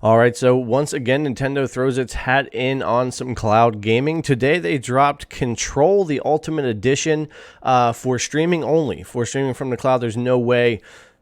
All right, so once again, Nintendo throws its hat in on some cloud gaming. Today, they dropped Control, the Ultimate Edition, for streaming only. For streaming from the cloud, there's no way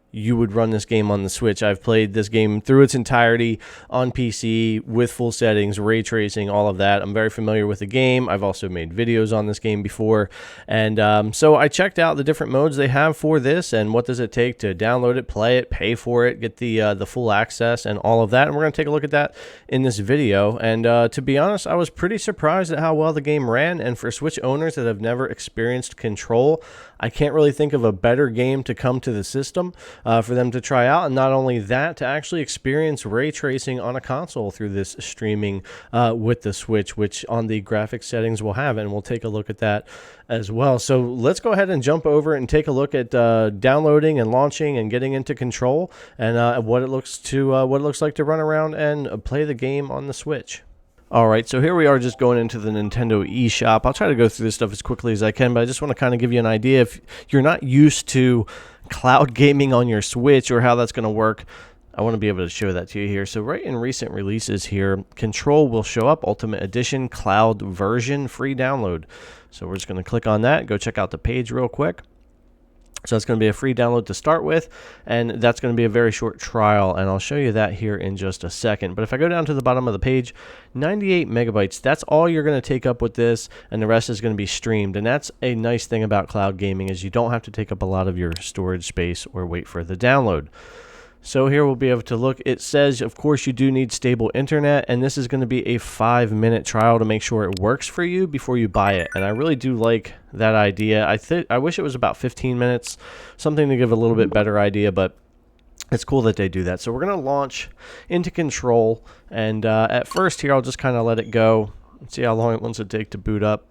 you would run this game on the Switch. I've played this game through its entirety on PC with full settings, ray tracing, all of that. I'm very familiar with the game. I've also made videos on this game before. And so I checked out the different modes they have for this and what does it take to download it, play it, pay for it, get the full access and all of that. And we're going to take a look at that in this video. And to be honest, I was pretty surprised at how well the game ran. And for Switch owners that have never experienced Control, I can't really think of a better game to come to the system for them to try out. And not only that, to actually experience ray tracing on a console through this streaming with the Switch, which on the graphics settings we'll have. And we'll take a look at that as well. So let's go ahead and jump over and take a look at downloading and launching and getting into Control and what it looks like to run around and play the game on the Switch. Alright, so here we are just going into the Nintendo eShop. I'll try to go through this stuff as quickly as I can, but I just want to kind of give you an idea. If you're not used to cloud gaming on your Switch or how that's going to work, I want to be able to show that to you here. So right in recent releases here, Control will show up, Ultimate Edition, Cloud version, free download. So we're just going to click on that, go check out the page real quick. So it's going to be a free download to start with, and that's going to be a very short trial, and I'll show you that here in just a second. But if I go down to the bottom of the page, 98 megabytes, that's all you're going to take up with this, and the rest is going to be streamed. And that's a nice thing about cloud gaming is you don't have to take up a lot of your storage space or wait for the download. So here we'll be able to look. It says, of course, you do need stable internet, and this is going to be a 5-minute trial to make sure it works for you before you buy it. And I really do like that idea. I wish it was about 15 minutes, something to give a little bit better idea, but it's cool that they do that. So we're going to launch into Control, and at first here I'll just kind of let it go and see how long it wants to take to boot up.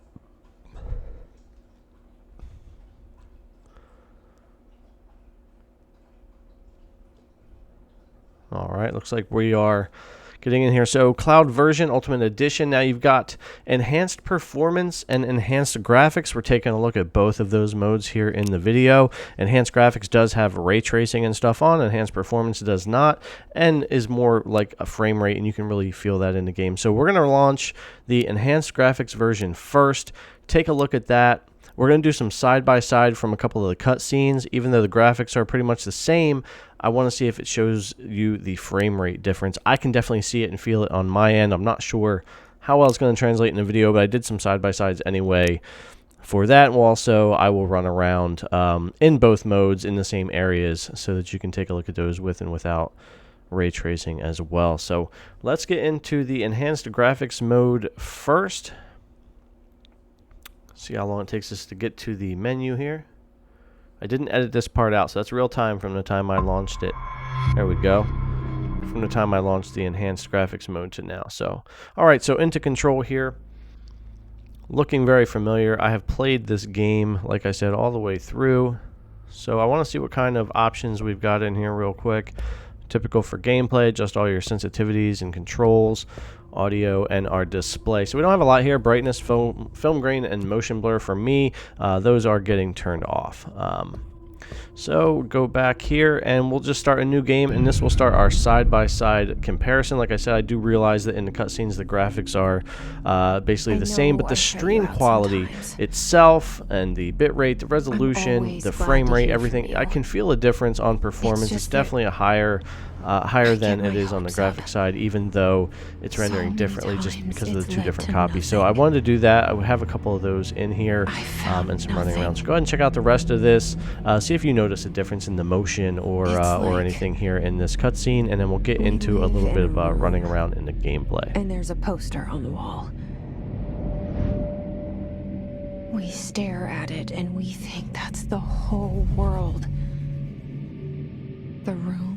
All right, looks like we are getting in here. So Cloud version, Ultimate Edition. Now you've got enhanced performance and enhanced graphics. We're taking a look at both of those modes here in the video. Enhanced graphics does have ray tracing and stuff on. Enhanced performance does not, and is more like a frame rate, and you can really feel that in the game. So we're going to launch the enhanced graphics version first. Take a look at that. We're going to do some side-by-side from a couple of the cutscenes. Even though the graphics are pretty much the same, I want to see if it shows you the frame rate difference. I can definitely see it and feel it on my end. I'm not sure how well it's going to translate in the video, but I did some side-by-sides anyway for that. I will run around in both modes in the same areas so that you can take a look at those with and without ray tracing as well. So let's get into the enhanced graphics mode first. See how long it takes us to get to the menu here. I didn't edit this part out, so that's real time from the time I launched it. There we go. From the time I launched the enhanced graphics mode to now. So, alright, so into Control here. Looking very familiar. I have played this game, like I said, all the way through. So I want to see what kind of options we've got in here real quick. Typical for gameplay, adjust all your sensitivities and controls, audio, and our display. So we don't have a lot here. Brightness, film grain, and motion blur for me. Those are getting turned off. So go back here and we'll just start a new game, and this will start our side-by-side comparison. Like I said, I do realize that in the cutscenes the graphics are basically the same, but the stream quality itself and the bitrate, the resolution, the frame rate, everything, I can feel a difference on performance. It's definitely a higher than it is on the graphic side, even though it's rendering differently just because of the two different copies. So I wanted to do that. I would have a couple of those in here and some running around. So go ahead and check out the rest of this. See if you notice a difference in the motion or anything here in this cutscene, and then we'll get into a little bit of running around in the gameplay. And there's a poster on the wall. We stare at it and we think that's the whole world. The room.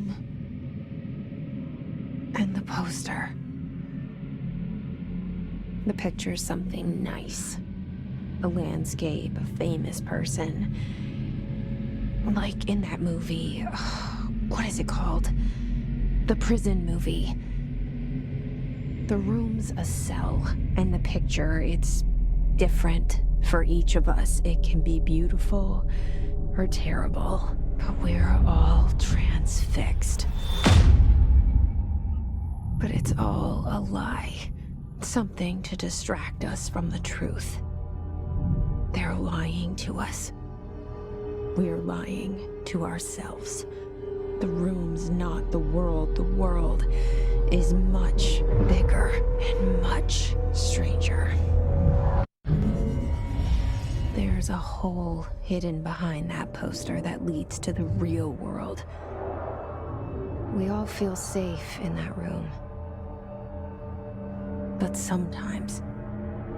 And the poster. The picture's something nice. A landscape, a famous person. Like in that movie, what is it called? The prison movie. The room's a cell, and the picture, it's different for each of us. It can be beautiful or terrible, but we're all transfixed. But it's all a lie. Something to distract us from the truth. They're lying to us. We're lying to ourselves. The room's not the world. The world is much bigger and much stranger. There's a hole hidden behind that poster that leads to the real world. We all feel safe in that room. But sometimes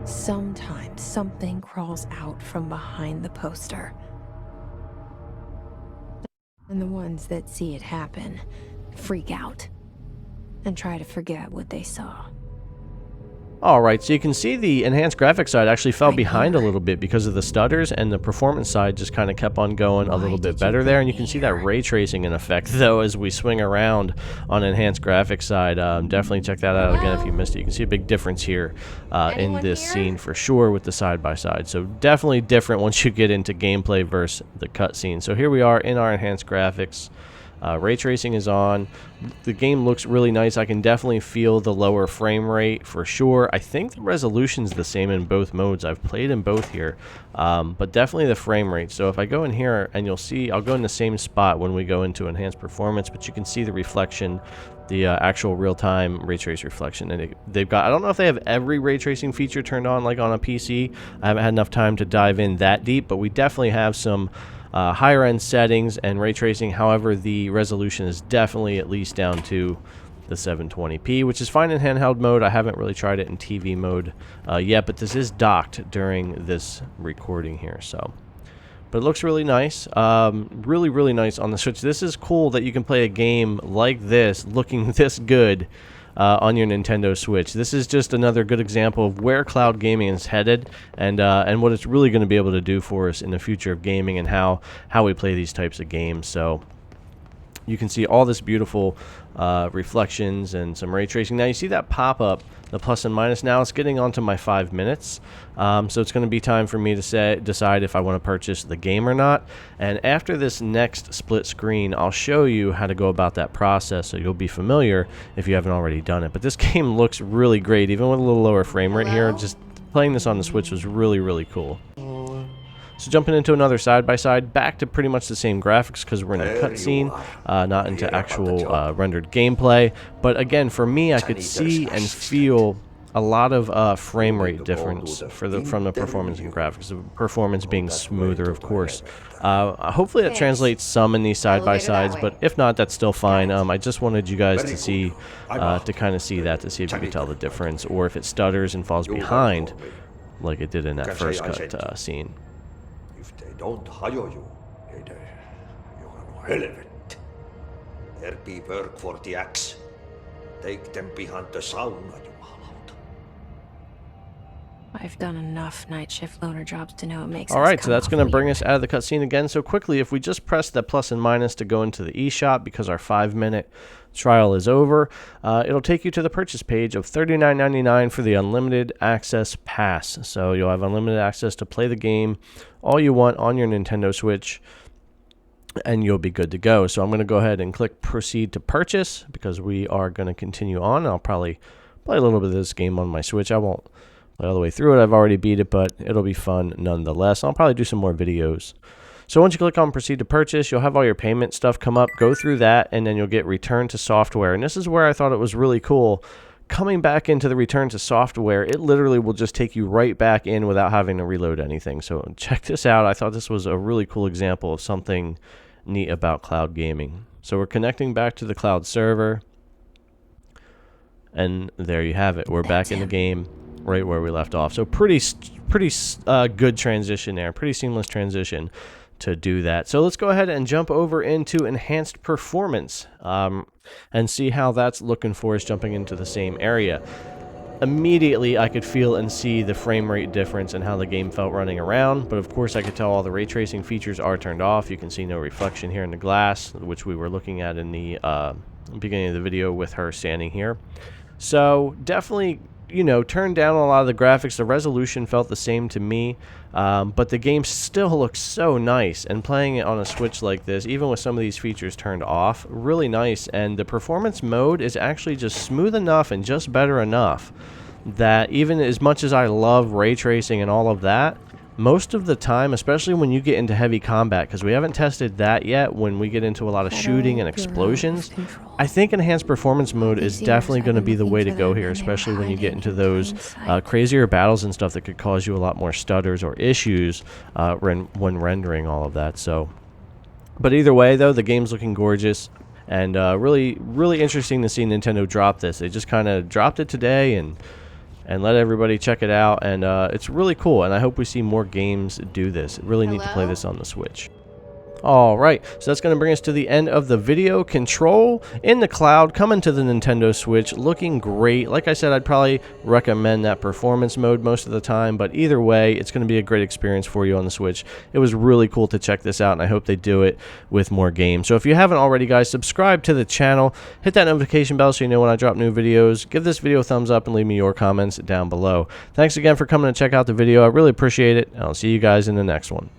something crawls out from behind the poster. And the ones that see it happen freak out and try to forget what they saw. Alright, so you can see the enhanced graphics side actually fell behind a little bit because of the stutters, and the performance side just kind of kept on going a little bit better there. And you can see that ray tracing in effect, though, as we swing around on enhanced graphics side. Definitely check that out again if you missed it. You can see a big difference here in this scene for sure with the side-by-side. So definitely different once you get into gameplay versus the cutscene. So here we are in our enhanced graphics. Ray tracing is on. The game looks really nice. I can definitely feel the lower frame rate for sure. I think the resolution's the same in both modes. I've played in both here, but definitely the frame rate. So if I go in here, and you'll see, I'll go in the same spot when we go into enhanced performance, but you can see the reflection, the actual real-time ray trace reflection. And they've got, I don't know if they have every ray tracing feature turned on like on a PC. I haven't had enough time to dive in that deep, but we definitely have some higher end settings and ray tracing. However, the resolution is definitely at least down to the 720p, which is fine in handheld mode. I haven't really tried it in TV mode yet, but this is docked during this recording here. So, but it looks really nice. Really nice on the Switch. This is cool that you can play a game like this looking this good on your Nintendo Switch. This is just another good example of where cloud gaming is headed, and what it's really going to be able to do for us in the future of gaming, and how we play these types of games. So you can see all this beautiful reflections and some ray tracing. Now you see that pop up, the plus and minus. Now it's getting onto my 5 minutes, so it's going to be time for me to decide if I want to purchase the game or not. And after this next split screen, I'll show you how to go about that process, so you'll be familiar if you haven't already done it. But this game looks really great, even with a little lower frame rate here. Just playing this on the Switch was really cool. So jumping into another side-by-side, back to pretty much the same graphics because we're in a cutscene, not into actual rendered gameplay. But again, for me, I could see and feel a lot of frame rate difference from the performance and graphics. The performance being smoother, of course. Hopefully that translates some in these side-by-sides, but if not, that's still fine. I just wanted you guys to see, to kind of see that, to see if you can tell the difference, or if it stutters and falls behind, like it did in that first cut scene. If they don't hire you, they you are no helvet. There be work for the axe. Take them behind the sauna, jumalauta. I've done enough night shift loner jobs to know it makes All right, so that's going to bring us out of the cutscene again. So quickly, if we just press the plus and minus to go into the eShop, because our 5-minute trial is over, it'll take you to the purchase page of $39.99 for the unlimited access pass. So you'll have unlimited access to play the game all you want on your Nintendo Switch, and you'll be good to go. So I'm going to go ahead and click proceed to purchase, because we are going to continue on. I'll probably play a little bit of this game on my Switch. I won't play all the way through it. I've already beat it, but it'll be fun nonetheless. I'll probably do some more videos. So once you click on proceed to purchase, you'll have all your payment stuff come up. Go through that, and then you'll get return to software. And this is where I thought it was really cool. Coming back into the return to software, it literally will just take you right back in without having to reload anything. So check this out. I thought this was a really cool example of something neat about cloud gaming. So we're connecting back to the cloud server, and there you have it. We're back in the game right where we left off. So pretty good transition there. Pretty seamless transition to do that. So let's go ahead and jump over into enhanced performance and see how that's looking for us jumping into the same area. Immediately I could feel and see the frame rate difference and how the game felt running around, but of course I could tell all the ray tracing features are turned off. You can see no reflection here in the glass, which we were looking at in the beginning of the video with her standing here. So definitely you know, turned down a lot of the graphics. The resolution felt the same to me, but the game still looks so nice. And playing it on a Switch like this, even with some of these features turned off, really nice. And the performance mode is actually just smooth enough and just better enough that even as much as I love ray tracing and all of that, most of the time, especially when you get into heavy combat, because we haven't tested that yet, when we get into a lot of shooting and explosions, I think enhanced performance mode is definitely going to be the way to go here, especially when you get into those crazier battles and stuff that could cause you a lot more stutters or issues when rendering all of that. So, but either way, though, the game's looking gorgeous, and really, really interesting to see Nintendo drop this. They just kind of dropped it today and let everybody check it out, and it's really cool, and I hope we see more games do this. Really need to play this on the Switch. Alright, so that's going to bring us to the end of the video. Control in the cloud coming to the Nintendo Switch, looking great. Like I said, I'd probably recommend that performance mode most of the time, but either way, it's going to be a great experience for you on the Switch. It was really cool to check this out, and I hope they do it with more games. So if you haven't already, guys, subscribe to the channel, hit that notification bell so you know when I drop new videos, give this video a thumbs up, and leave me your comments down below. Thanks again for coming to check out the video. I really appreciate it, and I'll see you guys in the next one.